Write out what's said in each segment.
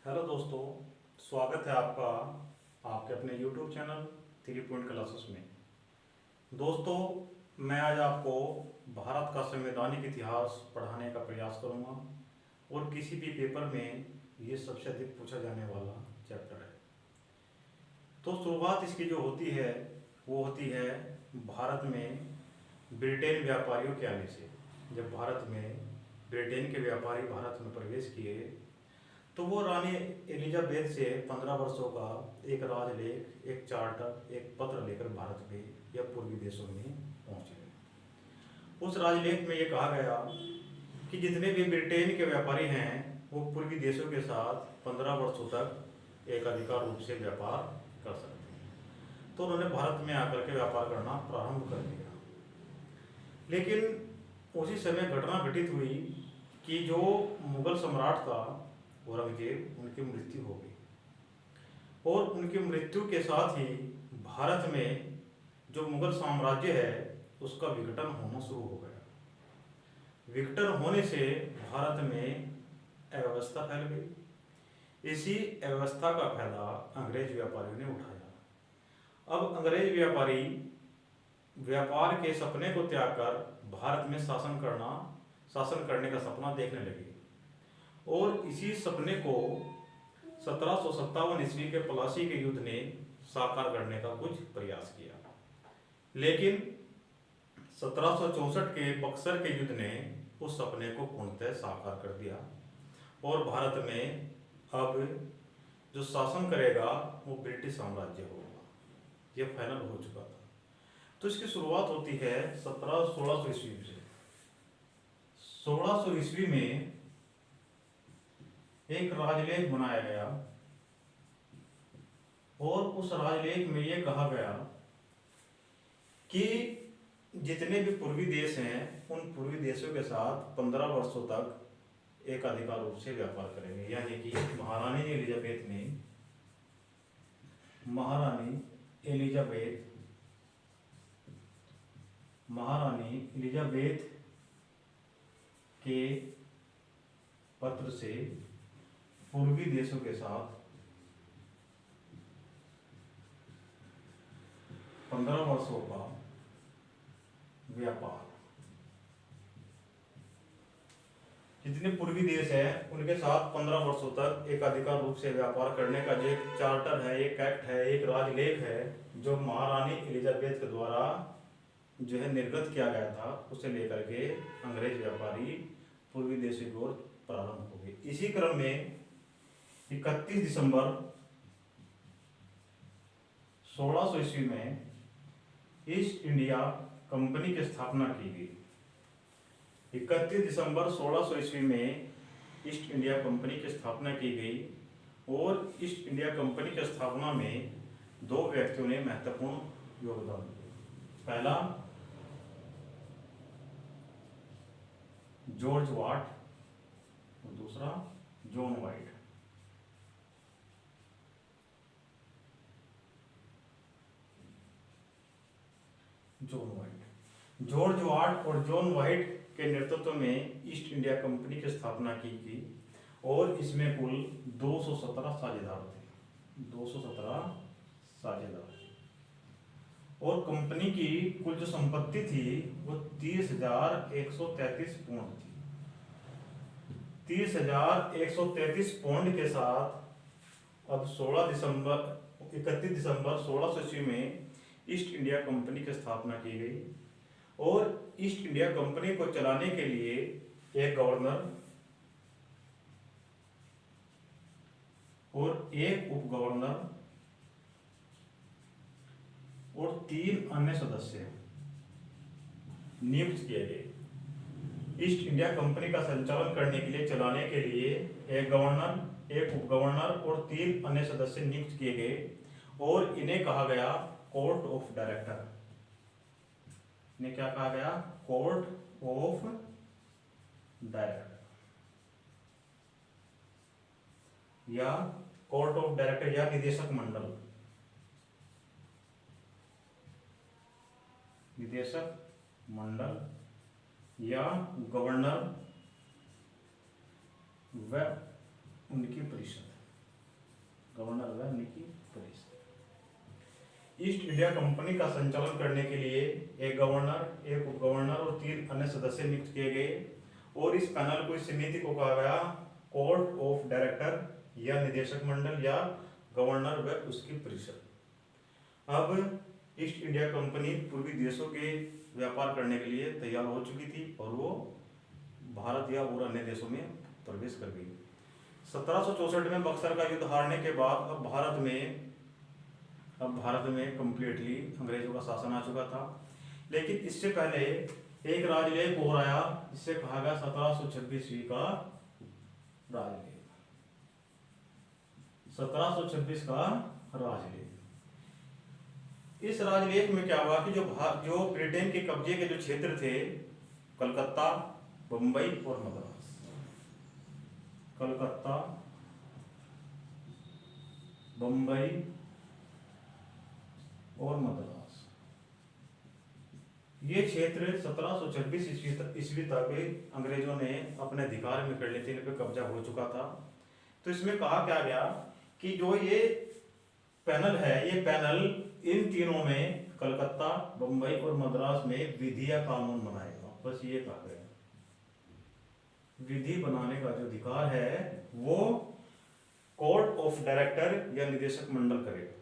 Hello दोस्तों, स्वागत है आपका आपके अपने यूट्यूब चैनल 3 पॉइंट क्लासेस में। दोस्तों, मैं आज आपको भारत का संवैधानिक इतिहास पढ़ाने का प्रयास करूंगा और किसी भी पेपर में ये सबसे अधिक पूछा जाने वाला चैप्टर है। तो शुरुआत इसकी जो होती है वो होती है भारत में ब्रिटेन व्यापारियों के आने से। जब भारत में ब्रिटेन के व्यापारी भारत में प्रवेश किए तो वो रानी एलिजाबेथ से 15 वर्षों का एक राजलेख, एक चार्टर, एक पत्र लेकर भारत में या पूर्वी देशों में पहुंचे। उस राजलेख में ये कहा गया कि जितने भी ब्रिटेन के व्यापारी हैं वो पूर्वी देशों के साथ 15 वर्षों तक एक अधिकार रूप से व्यापार कर सकते हैं। तो उन्होंने भारत में आकर के व्यापार करना प्रारंभ कर दिया। लेकिन उसी समय घटना घटित हुई कि जो मुगल सम्राट था औरंगजेब, उनकी मृत्यु हो गई और उनकी मृत्यु के साथ ही भारत में जो मुगल साम्राज्य है उसका विघटन होना शुरू हो गया। विघटन होने से भारत में अव्यवस्था फैल गई। इसी अव्यवस्था का फायदा अंग्रेज व्यापारियों ने उठाया। अब अंग्रेज व्यापारी व्यापार के सपने को त्याग कर भारत में शासन करने का सपना देखने लगे और इसी सपने को 1757 ईस्वी के प्लासी के युद्ध ने साकार करने का कुछ प्रयास किया। लेकिन 1764 के बक्सर के युद्ध ने उस सपने को पूर्णतः साकार कर दिया और भारत में अब जो शासन करेगा वो ब्रिटिश साम्राज्य होगा। यह फाइनल हो चुका था। तो इसकी शुरुआत होती है 1600 ईस्वी से। 1600 ईस्वी में एक राजलेख बनाया गया और उस राजलेख में यह कहा गया कि जितने भी पूर्वी देश हैं उन पूर्वी देशों के साथ 15 वर्षों तक एक अधिकार रूप से व्यापार करेंगे। यानी कि महारानी एलिजाबेथ के पत्र से पूर्वी देशों के साथ 15 वर्षों का व्यापार, जितने पूर्वी देश है उनके साथ 15 वर्षों तक एक अधिकार रूप से व्यापार करने का जो एक चार्टर है, एक एक्ट है, एक राजलेख है जो महारानी एलिजाबेथ के द्वारा जो है निर्गत किया गया था, उसे लेकर के अंग्रेज व्यापारी पूर्वी देशों की ओर प्रारंभ हो गए। इसी क्रम में 31 दिसंबर 1600 ईस्वी में ईस्ट इंडिया कंपनी की स्थापना की गई। 31 दिसंबर 1600 ईस्वी में ईस्ट इंडिया कंपनी की स्थापना की गई और ईस्ट इंडिया कंपनी की स्थापना में दो व्यक्तियों ने महत्वपूर्ण योगदान दिया। पहला जॉर्ज वाट और दूसरा जॉन वाइट। जॉर्ज वाट और जॉन वाइट के नेतृत्व में ईस्ट इंडिया कंपनी की स्थापना की गई और इसमें कुल 217 साझेदार थे। 217 साझेदार और कंपनी की कुल जो संपत्ति थी वो 30,133 पौंड थी। 30,133 पौंड के साथ अब 31 दिसंबर 1600 ईस्वी में ईस्ट इंडिया कंपनी की स्थापना की गई और ईस्ट इंडिया कंपनी को चलाने के लिए एक गवर्नर और एक उप गवर्नर और 3 अन्य सदस्य नियुक्त किए गए। ईस्ट इंडिया कंपनी का संचालन करने के लिए, चलाने के लिए एक गवर्नर, एक उप गवर्नर और 3 अन्य सदस्य नियुक्त किए गए और इन्हें कहा गया कोर्ट ऑफ डायरेक्टर। इन्हें क्या कहा गया? कोर्ट ऑफ डायरेक्टर या कोर्ट ऑफ डायरेक्टर या निदेशक मंडल। निदेशक मंडल या गवर्नर व उनकी परिषद। गवर्नर यानी कि परिषद। ईस्ट इंडिया कंपनी का संचालन करने के लिए एक गवर्नर, एक उप गवर्नर और 3 अन्य सदस्य नियुक्त किए गए और इस पैनल को, इस समिति को कहा गया कोर्ट ऑफ डायरेक्टर या निदेशक मंडल या गवर्नर व उसकी परिषद। अब ईस्ट इंडिया कंपनी पूर्वी देशों के व्यापार करने के लिए तैयार हो चुकी थी और वो भारत या और अन्य देशों में प्रवेश कर गई। 1764 में बक्सर का युद्ध हारने के बाद अब भारत में कंप्लीटली अंग्रेजों का शासन आ चुका था। लेकिन इससे पहले एक राजलेख और आया जिसे कहा गया 1726 का राजलेख। 1726 का राजलेख। इस राजलेख में क्या हुआ कि जो ब्रिटेन के कब्जे के जो क्षेत्र थे, कलकत्ता, बंबई और मद्रास, कलकत्ता, बंबई और मद्रास, ये क्षेत्र 1726 ईस्वी तक अंग्रेजों ने अपने अधिकार में कर लिए थे, इन पे कब्जा हो चुका था। तो इसमें कहा क्या गया कि जो ये पैनल है, ये पैनल इन तीनों में, कलकत्ता, बंबई और मद्रास में विधि या कानून बनाएगा। बस ये कहा गया, विधि बनाने का जो अधिकार है वो कोर्ट ऑफ डायरेक्टर या निदेशक मंडल करेगा।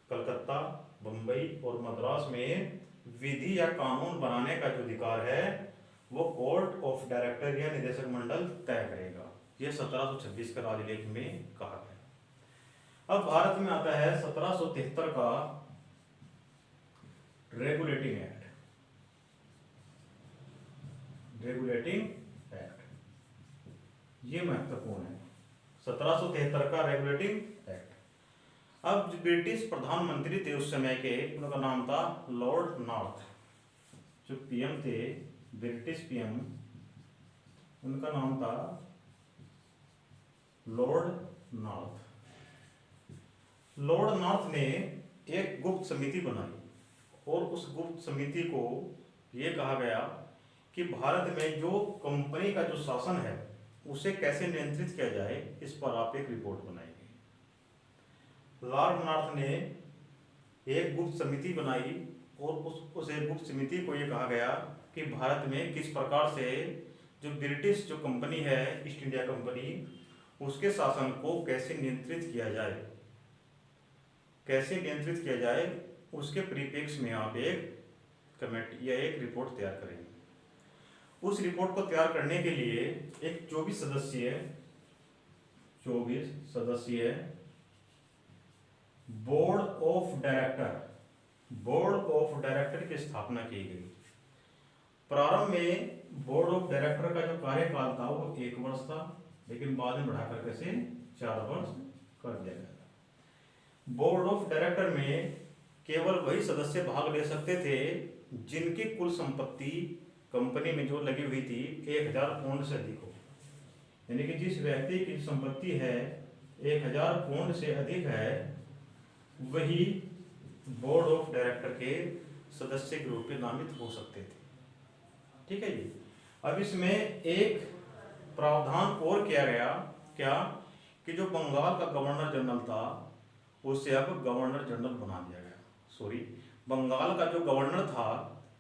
कलकत्ता, बंबई और मद्रास में विधि या कानून बनाने का जो अधिकार है वो कोर्ट ऑफ डायरेक्टर या निदेशक मंडल तय करेगा। ये 1726 का राजलेख में कहा गया। अब भारत में आता है 1773 का रेगुलेटिंग एक्ट। रेगुलेटिंग एक्ट ये महत्वपूर्ण है, 1773 का रेगुलेटिंग एक्ट। अब जो ब्रिटिश प्रधानमंत्री थे उस समय के, उनका नाम था लॉर्ड नॉर्थ। जो पीएम थे, ब्रिटिश पीएम, उनका नाम था लॉर्ड नॉर्थ। लॉर्ड नॉर्थ ने एक गुप्त समिति बनाई और उस गुप्त समिति को यह कहा गया कि भारत में जो कंपनी का जो शासन है उसे कैसे नियंत्रित किया जाए, इस पर आप एक रिपोर्ट बनाएंगे। लॉर्ड नॉर्थ ने एक गुप्त समिति बनाई और उस एक गुप्त समिति को यह कहा गया कि भारत में किस प्रकार से जो ब्रिटिश जो कंपनी है, ईस्ट इंडिया कंपनी, उसके शासन को कैसे नियंत्रित किया जाए, कैसे नियंत्रित किया जाए, उसके परिप्रेक्ष्य में आप एक कमेटी या एक रिपोर्ट तैयार करेंगे। उस रिपोर्ट को तैयार करने के लिए एक 24 सदस्यीय बोर्ड ऑफ डायरेक्टर की स्थापना की गई। प्रारंभ में बोर्ड ऑफ डायरेक्टर का जो कार्यकाल था वो 1 वर्ष था, लेकिन बाद में बढ़ा करके से 4 वर्ष कर दिया गया। बोर्ड ऑफ डायरेक्टर में केवल वही सदस्य भाग ले सकते थे जिनकी कुल संपत्ति कंपनी में जो लगी हुई थी 1000 पौंड से अधिक हो। यानी कि जिस व्यक्ति की संपत्ति है 1000 पौंड से अधिक है, वही बोर्ड ऑफ डायरेक्टर के सदस्य के रूप में नामित हो सकते थे। ठीक है जी। अब इसमें एक प्रावधान और किया गया, क्या कि जो बंगाल का गवर्नर जनरल था उसे अब गवर्नर जनरल बना दिया गया। सॉरी, बंगाल का जो गवर्नर था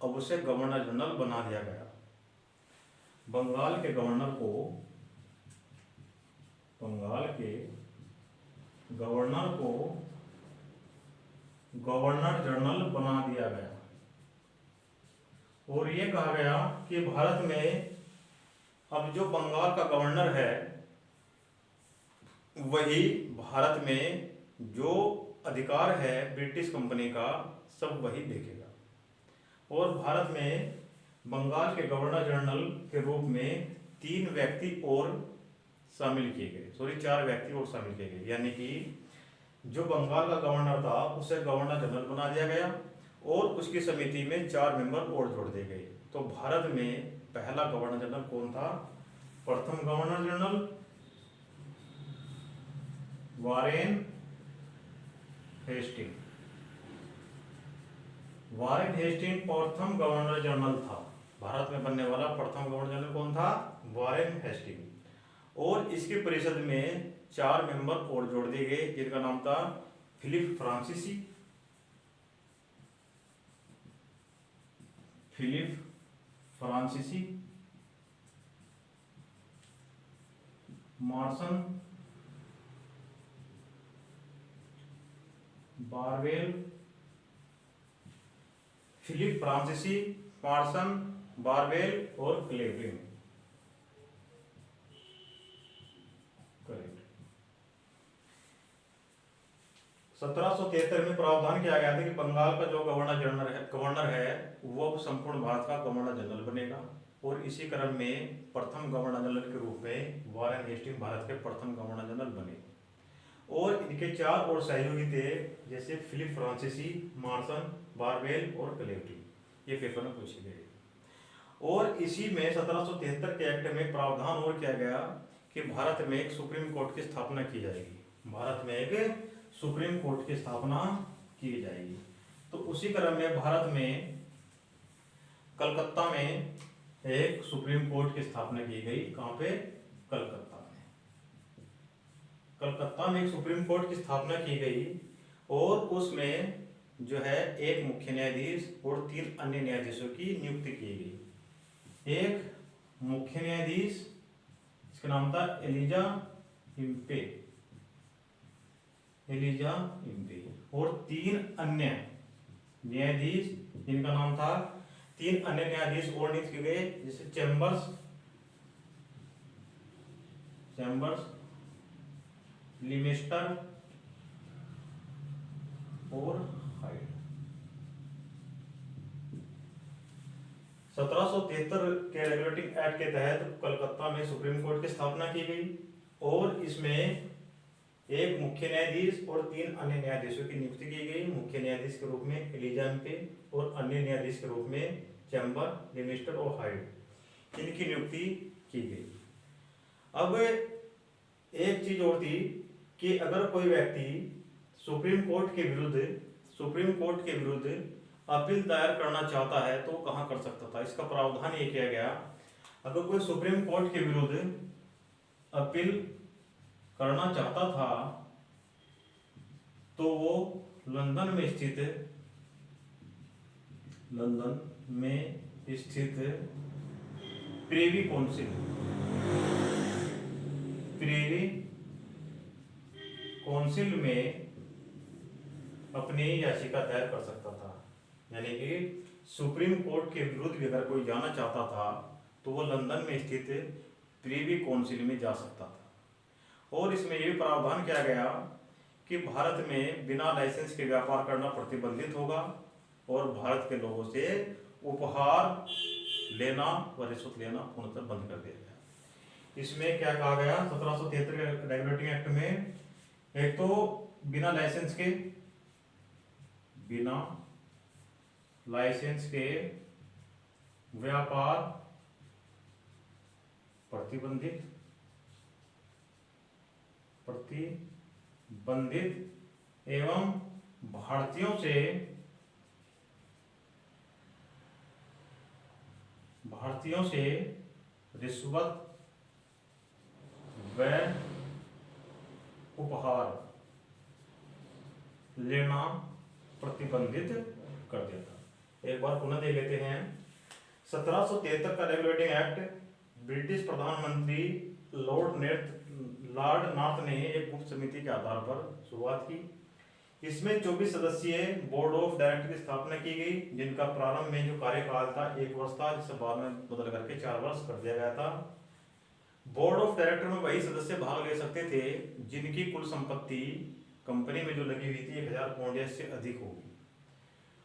अब उसे गवर्नर जनरल बना दिया गया। बंगाल के गवर्नर को गवर्नर जनरल बना दिया गया और ये कहा गया कि भारत में अब जो बंगाल का गवर्नर है वही भारत में जो अधिकार है ब्रिटिश कंपनी का सब वही देखेगा। और भारत में बंगाल के गवर्नर जनरल के रूप में 3 व्यक्ति और शामिल किए गए, 4 व्यक्ति और शामिल किए गए। यानी कि जो बंगाल का गवर्नर था उसे गवर्नर जनरल बना दिया गया और उसकी समिति में 4 मेंबर और जोड़ दिए गए। तो भारत में पहला गवर्नर जनरल कौन था? प्रथम गवर्नर जनरल वारेन हेस्टिंग प्रथम गवर्नर जनरल था। भारत में बनने वाला प्रथम गवर्नर जनरल कौन था? Warren Hasting. और इसके परिषद में 4 मेंबर और जोड़ दिए गए, जिनका नाम था फिलिप फ्रांसीसी, मार्सन बारवेल, फिलिप फ्रांसीसी, मार्सन बारवेल और क्लेवरिन। करेक्ट। 1773 में प्रावधान किया गया था कि बंगाल का जो गवर्नर है वो अब संपूर्ण भारत का गवर्नर जनरल बनेगा, और इसी क्रम में प्रथम गवर्नर जनरल के रूप में वारेन हेस्टिंग भारत के प्रथम गवर्नर जनरल बने। और इनके 4 और सहयोगी थे, जैसे फिलिप फ्रांसीसी, मार्सन बारवेल और क्लेवरिन। ये पेपर में पूछे गए। और इसी में 1773 के एक्ट में प्रावधान और किया गया कि भारत में एक सुप्रीम कोर्ट की स्थापना की जाएगी। भारत में एक सुप्रीम कोर्ट की स्थापना की जाएगी। तो उसी क्रम में भारत में कलकत्ता में एक सुप्रीम कोर्ट की स्थापना की गई। कहाँ पे? कलकत्ता में। कलकत्ता में एक सुप्रीम कोर्ट की स्थापना की गई, और उसमें जो है एक मुख्य न्यायाधीश और 3 अन्य न्यायाधीशों की नियुक्ति की गई। एक मुख्य न्यायाधीश, इसका नाम था एलिजा इम्पे, और 3 अन्य न्यायाधीश, जिनका नाम था 3 अन्य न्यायाधीश और नियुक्त किए गए, जैसे चैम्बर्स, लिमेस्टर और हाइड। 1773 के रेगुलेटिंग एक्ट के तहत कलकत्ता में सुप्रीम कोर्ट की स्थापना की गई, और इसमें एक मुख्य न्यायाधीश और 3 अन्य न्यायाधीशों की नियुक्ति की गई। मुख्य न्यायाधीश के रूप में एलिजा इम्पे और अन्य न्यायाधीश के रूप में चैम्बर, लिमेस्टर और हाइड, इनकी नियुक्ति की गई। अब एक चीज और थी कि अगर कोई व्यक्ति सुप्रीम कोर्ट के विरुद्ध अपील दायर करना चाहता है तो कहाँ कर सकता था। इसका प्रावधान ये किया गया, अगर कोई सुप्रीम कोर्ट के विरुद्ध अपील करना चाहता था तो वो लंदन में स्थित प्रिवी काउंसिल में अपनी याचिका दायर कर सकता था। यानी कि सुप्रीम कोर्ट के विरुद्ध भी अगर कोई जाना चाहता था तो वो लंदन में स्थित प्रिवी काउंसिल में जा सकता था। और इसमें यह प्रावधान किया गया कि भारत में बिना लाइसेंस के व्यापार करना प्रतिबंधित होगा, और भारत के लोगों से उपहार लेना व रिश्वत लेना पूर्णतः बंद कर दिया गया। इसमें क्या कहा गया 1773 के रेगुलेटिंग एक्ट में, एक तो बिना लाइसेंस के व्यापार प्रतिबंधित एवं भारतीयों से रिश्वत व उपहार लेना प्रतिबंधित कर दिया था। एक बार पुनः देख लेते हैं। 1773 का रेगुलेटिंग एक्ट ब्रिटिश प्रधानमंत्री लॉर्ड नॉर्थ ने एक गुप्त समिति के आधार पर शुरुआत की। इसमें 24 सदस्यीय बोर्ड ऑफ डायरेक्टर की स्थापना की गई, जिनका प्रारंभ में जो कार्यकाल था 1 वर्ष था, जिसे बाद में बदल करके 4 वर्ष कर दिया गया था। बोर्ड ऑफ डायरेक्टर में वही सदस्य भाग ले सकते थे जिनकी कुल संपत्ति कंपनी में जो लगी हुई थी 1000 पाउंड से अधिक होगी।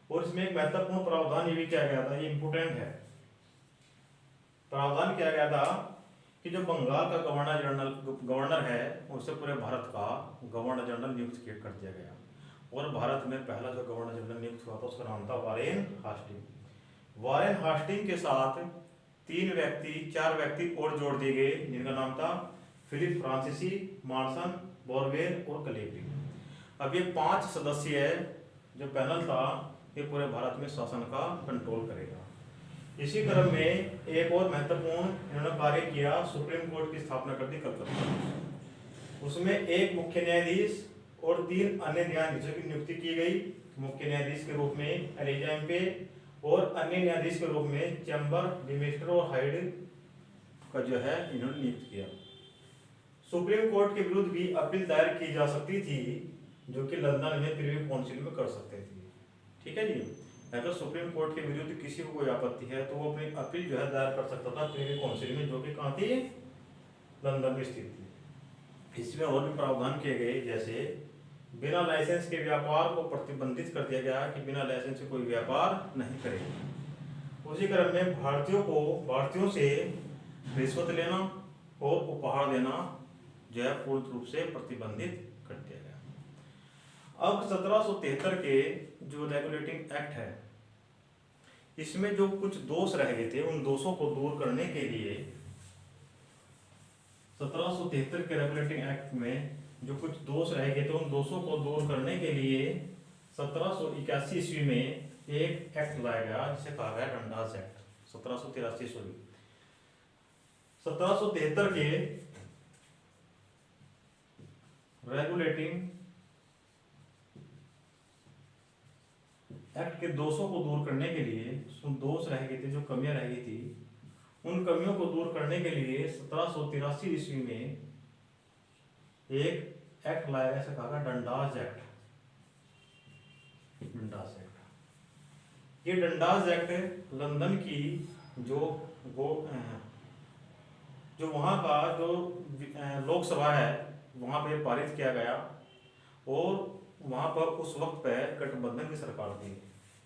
और इसमें एक महत्वपूर्ण प्रावधान ये भी किया गया था, ये इंपोर्टेंट है। प्रावधान किया गया था कि जो बंगाल का गवर्नर है उसे पूरे भारत का गवर्नर जनरल नियुक्त कर दिया गया। और भारत में पहला जो गवर्नर जनरल नियुक्त हुआ था उसका नाम था वारेन हास्टिंग के साथ 4 व्यक्ति और जोड़ दिए गए, जिनका नाम था फिलिप फ्रांसीसी, मार्सन बारवेल और क्लेवरिन। अब ये 5 सदस्य जो पैनल था ये पूरे भारत में शासन का कंट्रोल करेगा। इसी क्रम में एक और महत्वपूर्ण इन्होंने कार्य किया, सुप्रीम कोर्ट की स्थापना कर दी कलकत्ता। उसमें एक मुख्य न्यायाधीश और 3 अन्य न्यायाधीशों की नियुक्ति की गई। मुख्य न्यायाधीश के रूप में एलिजा एम्पे और अन्य न्यायाधीश के रूप में चैम्बर, डिमेस्टर और हाइड का जो है इन्होंने नियुक्त किया। सुप्रीम कोर्ट के विरुद्ध भी अपील दायर की जा सकती थी, जो कि लंदन में प्रीवी काउंसिल में कर सकते थे। ठीक है जी। अगर सुप्रीम कोर्ट के विरुद्ध किसी को कोई आपत्ति है तो वो अपनी अपील जो है दायर कर सकता था प्रीवी काउंसिल में, जो कि कहाँ थी, लंदन में स्थित थी। इसमें और भी प्रावधान किए गए, जैसे बिना लाइसेंस के व्यापार को प्रतिबंधित कर दिया गया कि बिना लाइसेंस से कोई व्यापार नहीं करेगा। उसी क्रम में भारतीयों से रिश्वत लेना और उपहार देना जो है पूर्ण रूप से प्रतिबंधित कर दिया गया। अब 1773 के जो रेगुलेटिंग एक्ट है, इसमें जो कुछ दोष रह गए थे उन दोषों को दूर करने के लिए 1773 के रेगुलेटिंग एक्ट में जो कुछ दोष रह गए थे उन दोषों को दूर करने के लिए 1781 ईस्वी में एक एक्ट लाया गया जिसे कहा गया डंडास एक्ट। 1783 ईस्वी 1773 के रेगुलेटिंग एक्ट के दोषों को दूर करने के लिए, दोष रह गए थे, जो कमियां रह गई थी, उन कमियों को दूर करने के लिए 1783 ईस्वी में एक एक्ट लाया गया, कहा गया डंडास एक्ट। डंडास एक्ट, ये डंडास एक्ट लंदन की जो वहाँ का जो लोकसभा है वहाँ पे पारित किया गया, और वहाँ पर उस वक्त पे गठबंधन की सरकार थी,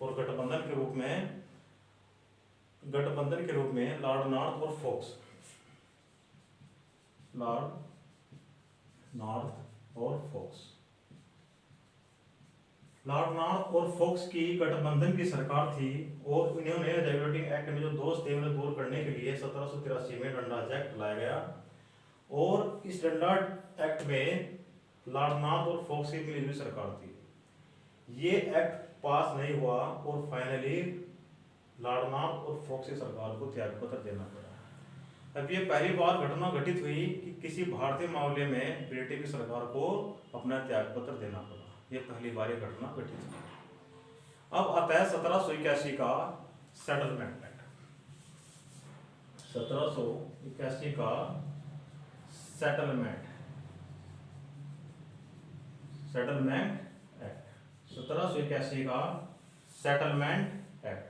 और गठबंधन के रूप में लॉर्ड नॉर्थ और फोक्स की गठबंधन की सरकार थी, और इन्होंने रेगुलेटिंग एक्ट में जो दोष थे उन्हें दूर करने के लिए 1783 में डंडास एक्ट लाया गया। और इस डंडास एक्ट में लॉर्ड नॉर्थ और फोक्स की मिली हुई सरकार थी। ये एक्ट पास नहीं हुआ और फाइनली लॉर्ड नॉर्थ और फोक्स की सरकार को त्यागपत्र देना पड़ा। अब ये पहली बार घटना घटित हुई कि किसी भारतीय मामले में ब्रिटेन की सरकार को अपना त्यागपत्र देना पड़ा। ये पहली बार ये घटना घटित हुई। अब आता है 1781 का सेटलमेंट एक्ट। 1781 का सेटलमेंट एक्ट 1781 का सेटलमेंट एक्ट।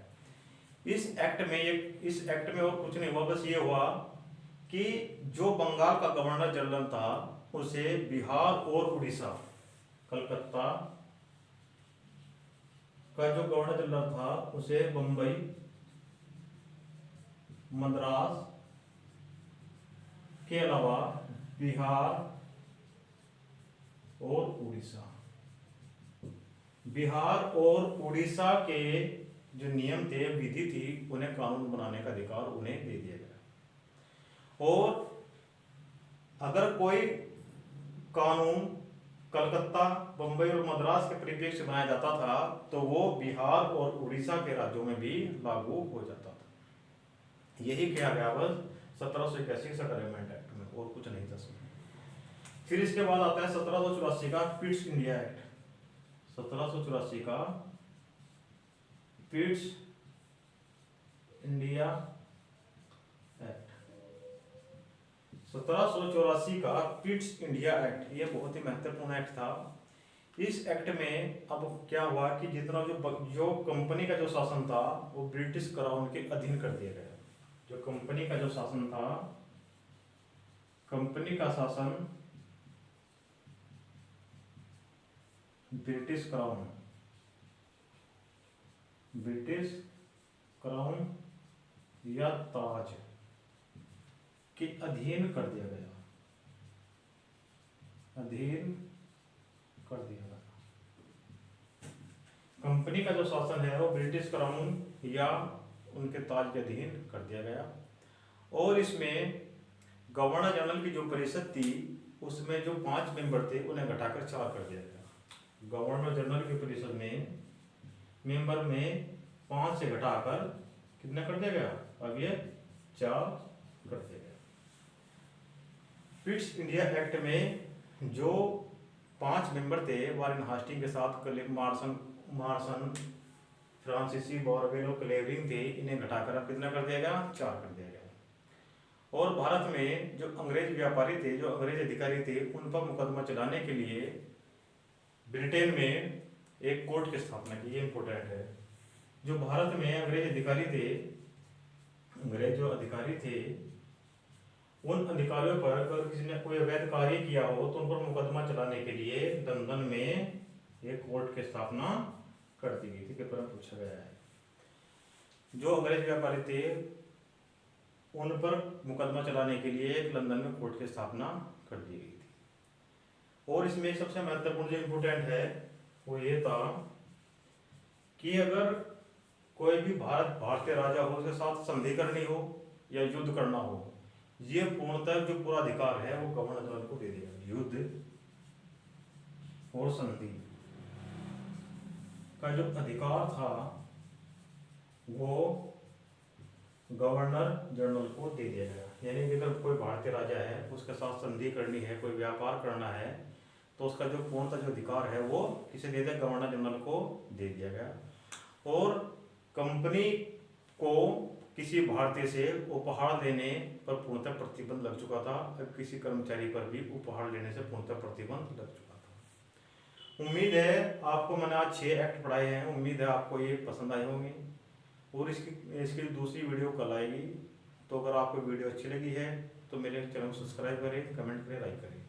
इस एक्ट में और कुछ नहीं हुआ, बस ये हुआ कि जो बंगाल का गवर्नर जनरल था उसे बिहार और उड़ीसा, कलकत्ता का जो गवर्नर जनरल था उसे बंबई, मद्रास के अलावा बिहार और उड़ीसा के जो नियम थे, विधि थी, उन्हें कानून बनाने का अधिकार उन्हें दे दिया गया। और अगर कोई कानून कलकत्ता, बंबई और मद्रास के परिप्रेक्ष्य से बनाया जाता था तो वो बिहार और उड़ीसा के राज्यों में भी लागू हो जाता था। यही किया गया बस 1781 सेटलमेंट एक्ट में, और कुछ नहीं था इसमें। फिर इसके बाद आता है 1784 का पिट्स इंडिया एक्ट। 1784 का पिट्स इंडिया एक्ट। 1784 का पिट्स इंडिया एक्ट, ये बहुत ही महत्वपूर्ण एक्ट था। इस एक्ट में अब क्या हुआ कि जितना जो कंपनी का जो शासन था वो ब्रिटिश क्राउन के अधीन कर दिया गया। जो कंपनी का जो शासन था, कंपनी का शासन ब्रिटिश क्राउन या ताज के अधीन कर दिया गया। कंपनी का जो शासन है वो ब्रिटिश क्राउन या उनके ताज के अधीन कर दिया गया। और इसमें गवर्नर जनरल की जो परिषद थी उसमें जो 5 मेंबर थे उन्हें घटाकर 4 कर दिया गया। गवर्नर जनरल की परिषद में मेंबर में 5 से घटाकर कितना कर दिया गया, अब ये 4 कर दिया गया। पिट्स इंडिया एक्ट में जो 5 मेंबर थे, वारेन हास्टिंग के साथ मार्सन फ्रांसीसी बॉर्बेलो क्लेवरिंग थे, इन्हें घटाकर अब कितना कर दिया गया? 4 कर दिया गया। और भारत में जो अंग्रेज व्यापारी थे, जो अंग्रेज अधिकारी थे, उन पर मुकदमा चलाने के लिए ब्रिटेन में एक कोर्ट की स्थापना की। ये इंपॉर्टेंट है। जो भारत में अंग्रेज अधिकारी थे, उन अधिकारियों पर अगर किसी ने कोई अवैध कार्य किया हो तो उन पर मुकदमा चलाने के लिए लंदन में एक कोर्ट की स्थापना कर दी गई थी। पेपर में पूछा गया है। जो अंग्रेज व्यापारी थे उन पर मुकदमा चलाने के लिए एक लंदन में कोर्ट की स्थापना कर दी गई थी। और इसमें सबसे महत्वपूर्ण जो इम्पोर्टेंट है वो ये था कि अगर कोई भी भारतीय राजा हो, उसके साथ संधि करनी हो या युद्ध करना हो, ये पूर्णतः जो पूरा अधिकार है वो गवर्नर जनरल को दे दिया। युद्ध और संधि का जो अधिकार था वो गवर्नर जनरल को दे दिया गया। यानी कि अगर कोई भारतीय राजा है, उसके साथ संधि करनी है, कोई व्यापार करना है, तो उसका जो पूर्णतः जो अधिकार है वो किसे दे दिया? गवर्नर जनरल को दे दिया गया। और कंपनी को किसी भारतीय से उपहार देने पर पूर्णतः प्रतिबंध लग चुका था। अब किसी कर्मचारी पर भी उपहार लेने से पूर्णतः प्रतिबंध लग चुका था। उम्मीद है आपको, मैंने आज 6 एक्ट पढ़ाए हैं, उम्मीद है आपको ये पसंद आए होंगे। और इसकी दूसरी वीडियो कल आएगी। तो अगर आपको वीडियो अच्छी लगी है तो मेरे चैनल को सब्सक्राइब करें, कमेंट करें, लाइक करें।